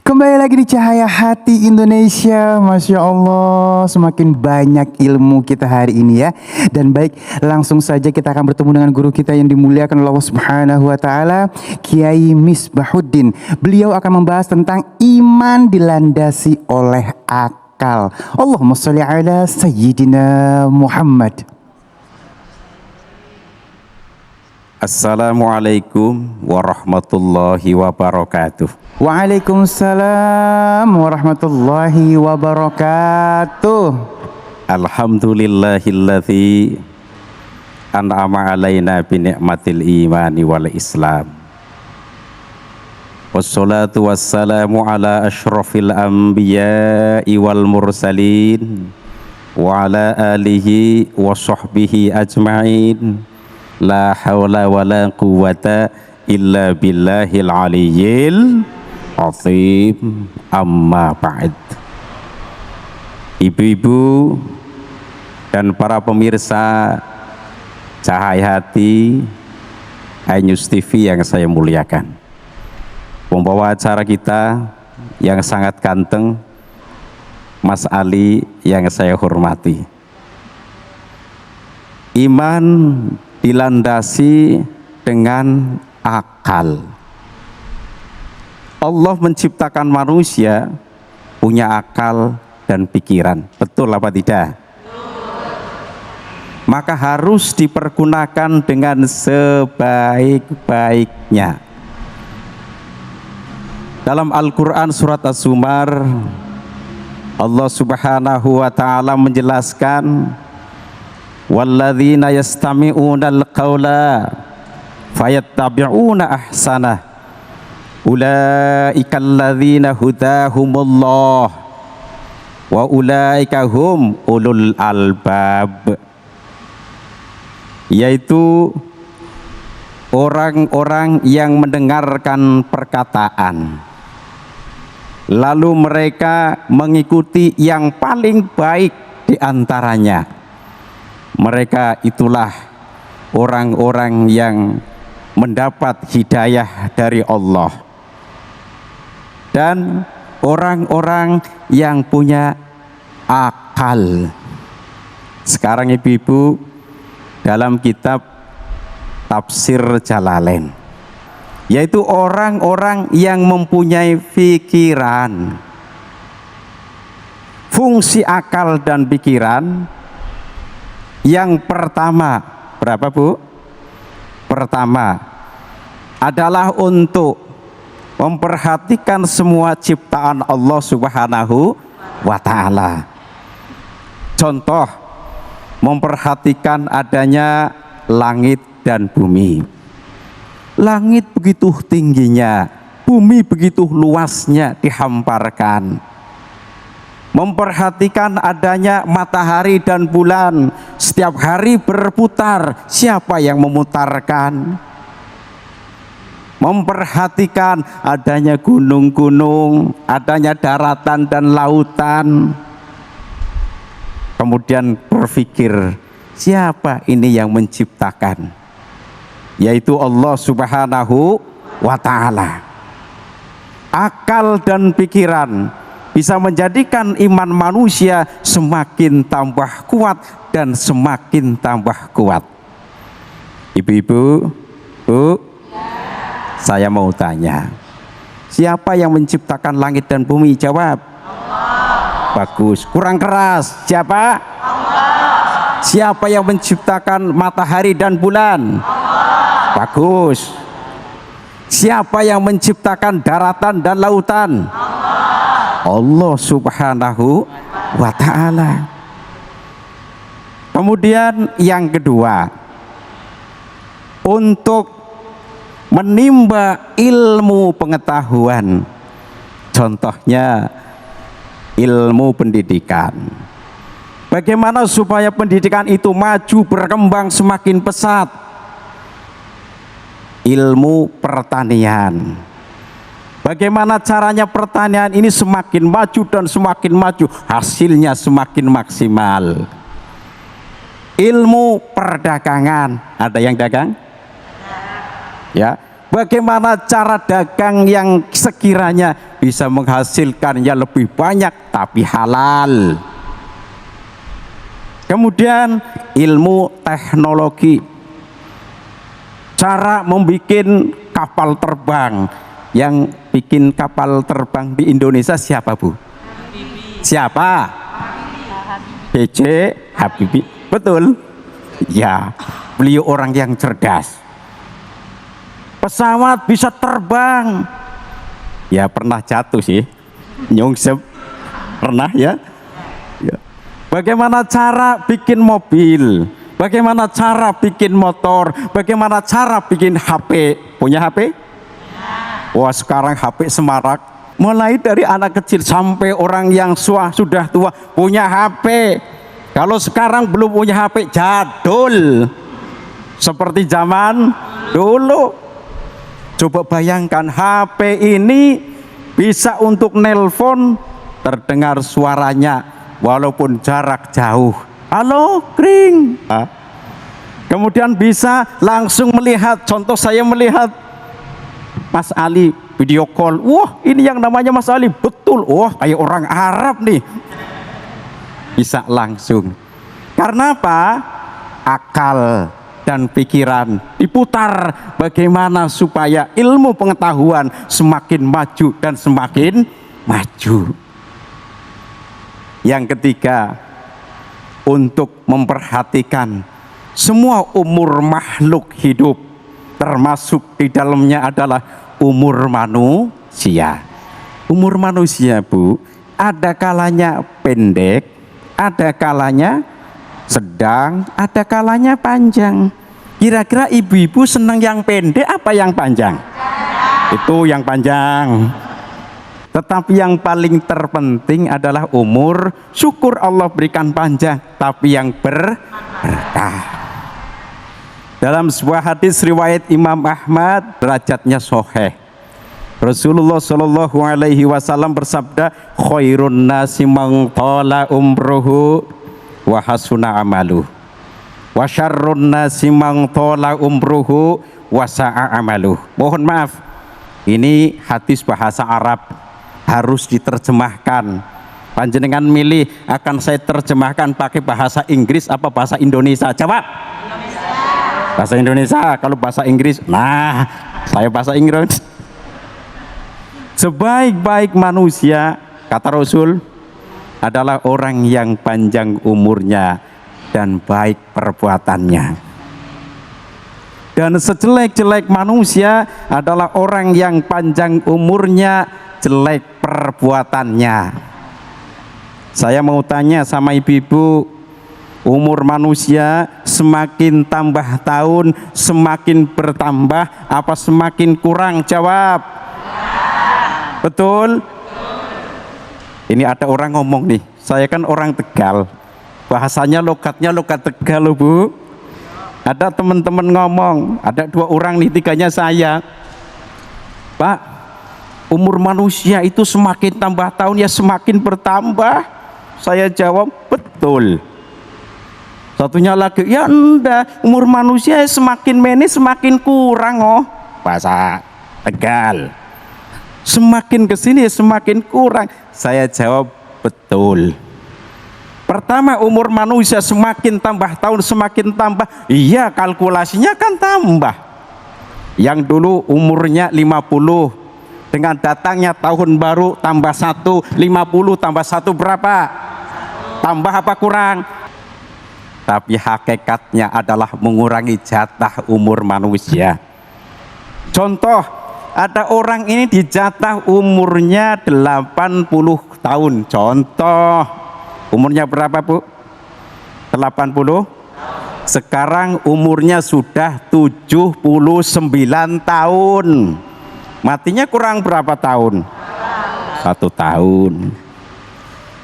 Kembali lagi di Cahaya Hati Indonesia. Masya Allah, semakin banyak ilmu kita hari ini ya. Dan baik, langsung saja kita akan bertemu dengan guru kita yang dimuliakan oleh Allah Subhanahu wa Ta'ala, Kiai Misbahuddin. Beliau akan membahas tentang iman dilandasi oleh akal. Allahumma sholli ala Sayyidina Muhammad. Assalamualaikum warahmatullahi wabarakatuh. Waalaikumsalam warahmatullahi wabarakatuh. Alhamdulillahilladzi an'ama alaina bi ni'matil imani wal islam. Wassalatu wassalamu ala asyrafil anbiya'i wal mursalin wa ala alihi wa sahbihi ajma'in. La hawla wa la quwwata illa billahil aliyyil azim. Amma ba'd. Ibu-ibu dan para pemirsa Cahaya Hati iNews TV yang saya muliakan, pembawa acara kita yang sangat ganteng, Mas Ali yang saya hormati. Iman dilandasi dengan akal. Allah menciptakan manusia punya akal dan pikiran. Betul apa tidak? Maka harus dipergunakan dengan sebaik-baiknya. Dalam Al-Quran surat Az-Zumar, Allah Subhanahu wa Ta'ala menjelaskan, walladzina yastami'unal qawla fayattabi'una ahsanah ulaika alladzina hudahumullah wa ulaika hum ulul albab, yaitu orang-orang yang mendengarkan perkataan lalu mereka mengikuti yang paling baik di antaranya. Mereka itulah orang-orang yang mendapat hidayah dari Allah dan orang-orang yang punya akal. Sekarang ibu-ibu, dalam kitab Tafsir Jalalain, yaitu orang-orang yang mempunyai pikiran. Fungsi akal dan pikiran yang pertama, berapa Bu? Pertama adalah untuk memperhatikan semua ciptaan Allah Subhanahu wa Ta'ala. Contoh, memperhatikan adanya langit dan bumi. Langit begitu tingginya, bumi begitu luasnya dihamparkan. Memperhatikan adanya matahari dan bulan, setiap hari berputar, siapa yang memutarkan? Memperhatikan adanya gunung-gunung, adanya daratan dan lautan. Kemudian berpikir, siapa ini yang menciptakan? Yaitu Allah Subhanahu wa Ta'ala. Akal dan pikiran bisa menjadikan iman manusia semakin tambah kuat dan semakin tambah kuat. Ibu-ibu, Bu, saya mau tanya, siapa yang menciptakan langit dan bumi? Jawab. Allah. Bagus. Kurang keras. Siapa? Allah. Siapa yang menciptakan matahari dan bulan? Allah. Bagus. Siapa yang menciptakan daratan dan lautan? Allah Subhanahu wa Ta'ala. Kemudian yang kedua, untuk menimba ilmu pengetahuan, contohnya ilmu pendidikan. Bagaimana supaya pendidikan itu maju berkembang semakin pesat? Ilmu pertanian. Bagaimana caranya pertanian ini semakin maju dan semakin maju, hasilnya semakin maksimal. Ilmu perdagangan, ada yang dagang? Ya, bagaimana cara dagang yang sekiranya bisa menghasilkannya lebih banyak tapi halal. Kemudian ilmu teknologi, cara membuat kapal terbang. Yang bikin kapal terbang di Indonesia siapa, Bu? Siapa? B.J. Habibie. Betul? Ya, beliau orang yang cerdas. Pesawat bisa terbang. Ya pernah jatuh sih, nyungsep. Pernah ya? Ya. Bagaimana cara bikin mobil? Bagaimana cara bikin motor? Bagaimana cara bikin HP? Punya HP? Wah, sekarang HP semarak. Mulai dari anak kecil sampai orang yang sudah tua punya HP. Kalau sekarang belum punya HP, jadul. Seperti zaman dulu. Coba bayangkan, HP ini bisa untuk nelpon, terdengar suaranya walaupun jarak jauh. Halo, kring. Kemudian bisa langsung melihat, contoh saya melihat Mas Ali video call, wah ini yang namanya Mas Ali, betul, wah kayak orang Arab nih, bisa langsung. Karena apa? Akal dan pikiran diputar bagaimana supaya ilmu pengetahuan semakin maju dan semakin maju. Yang ketiga, untuk memperhatikan semua umur makhluk hidup, termasuk di dalamnya adalah umur manusia. Umur manusia, Bu, ada kalanya pendek, ada kalanya sedang, ada kalanya panjang. Kira-kira ibu-ibu senang yang pendek apa yang panjang? Itu yang panjang. Tetapi yang paling terpenting adalah umur. Syukur Allah berikan panjang, tapi yang berkah. Dalam sebuah hadis riwayat Imam Ahmad, derajatnya sahih, Rasulullah Shallallahu Alaihi Wasallam bersabda, khairun nasi man tala umruhu wa hasuna amaluh, wa syarrun nasi man tala umruhu wa sa'a amaluh. Mohon maaf, ini hadis bahasa Arab, harus diterjemahkan. Panjenengan milih akan saya terjemahkan pakai bahasa Inggris apa bahasa Indonesia? Jawab. Bahasa Indonesia. Kalau bahasa Inggris, nah saya bahasa Inggris. Sebaik-baik manusia, kata Rasul, adalah orang yang panjang umurnya dan baik perbuatannya. Dan sejelek-jelek manusia adalah orang yang panjang umurnya, jelek perbuatannya. Saya mau tanya sama ibu-ibu, umur manusia semakin tambah tahun semakin bertambah apa semakin kurang? Jawab. Betul? Ini ada orang ngomong nih, saya kan orang Tegal, bahasanya logatnya logat Tegal loh, Bu. Ada teman-teman ngomong, ada 2 orang nih, 3-nya saya. Pak, umur manusia itu semakin tambah tahun ya semakin bertambah. Saya jawab, betul. Satunya lagi, ya enggak, umur manusia semakin meni semakin kurang, oh bahasa Tegal. Semakin kesini semakin kurang. Saya jawab, betul. Pertama, umur manusia semakin tambah tahun semakin tambah, iya kalkulasinya kan tambah. Yang dulu umurnya 50, dengan datangnya tahun baru tambah 1, 50 tambah 1 berapa? Tambah apa kurang? Tapi hakikatnya adalah mengurangi jatah umur manusia. Contoh, ada orang ini dijatah umurnya 80 tahun. Contoh, umurnya berapa, Bu? 80. Sekarang umurnya sudah 79 tahun. Matinya kurang berapa tahun? 1 tahun.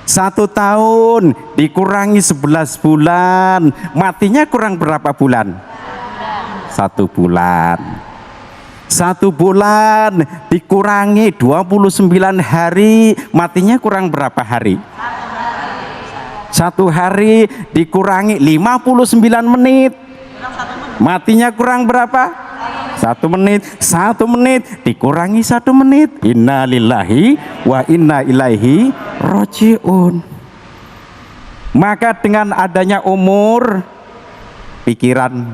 1 tahun dikurangi 11 bulan, matinya kurang berapa bulan? 1 bulan. 1 bulan dikurangi 29 hari, matinya kurang berapa hari? 1 hari dikurangi 59 menit, matinya kurang berapa? 1 menit dikurangi 1 menit. Inna lillahi wa inna ilaihi rojiun. Maka dengan adanya umur, pikiran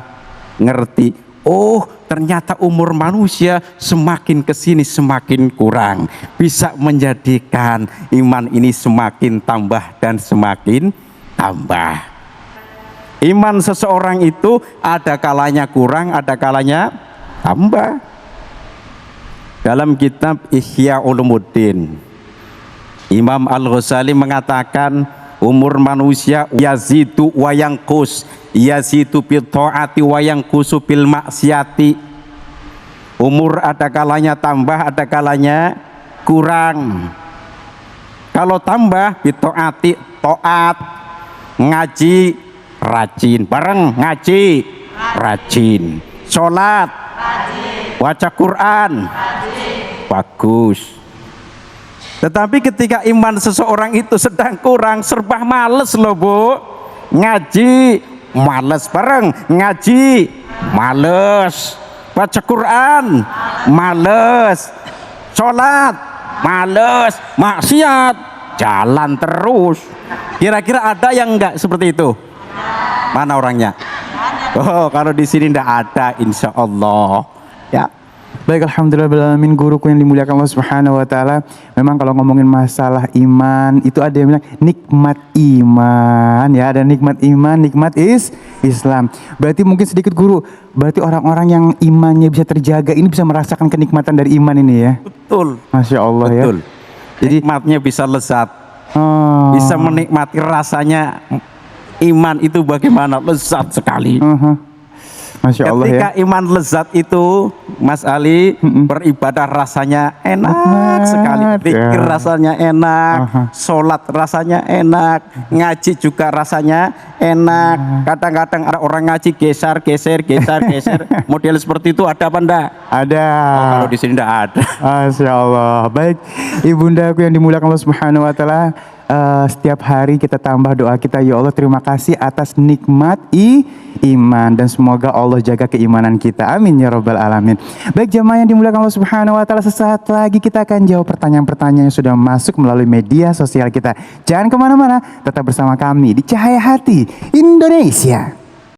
ngerti, oh ternyata umur manusia semakin kesini semakin kurang, bisa menjadikan iman ini semakin tambah dan semakin tambah. Iman seseorang itu ada kalanya kurang, ada kalanya tambah. Dalam kitab Ihya Ulumuddin, Imam Al-Ghazali mengatakan umur manusia yazidu wa yanqus, yazidu bil taati wa yanqusu bil maksiati. Umur ada kalanya tambah, ada kalanya kurang. Kalau tambah bil taati, taat, ngaji rajin, bareng ngaji rajin, sholat baca Quran bagus. Tetapi ketika iman seseorang itu sedang kurang, serba males loh Bu, ngaji males, bareng ngaji males, baca Quran males, sholat males, maksiat jalan terus. Kira-kira ada yang enggak seperti itu? Mana orangnya? Oh, kalau di sini enggak ada, insya Allah. Ya. Baik, alhamdulillah guruku yang dimuliakan Allah Subhanahu wa taala. Memang kalau ngomongin masalah iman, itu ada yang bilang nikmat iman ya, ada nikmat iman, nikmat Islam. Berarti mungkin sedikit guru, berarti orang-orang yang imannya bisa terjaga ini bisa merasakan kenikmatan dari iman ini ya. Betul. Masya Allah. Betul. Ya. Jadi nikmatnya bisa lezat. Bisa menikmati rasanya iman itu bagaimana lezat sekali. Masya Allah. Ketika ya. iman lezat itu, Mas Ali, beribadah rasanya enak sekali, zikir rasanya enak, sholat rasanya enak, ngaji juga rasanya enak. Kadang-kadang ada orang ngaji geser, model seperti itu ada apa enggak? Ada. Oh, kalau di sini enggak ada. Masya Allah. Baik, ibundaku yang dimuliakan Allah Subhanahu wa taala, setiap hari kita tambah doa kita, ya Allah terima kasih atas nikmat iman, dan semoga Allah jaga keimanan kita, amin ya rabbal alamin. Baik jamaah yang dimuliakan Allah Subhanahu wa taala, sesaat lagi kita akan jawab pertanyaan-pertanyaan yang sudah masuk melalui media sosial kita. Jangan kemana-mana, tetap bersama kami di Cahaya Hati Indonesia.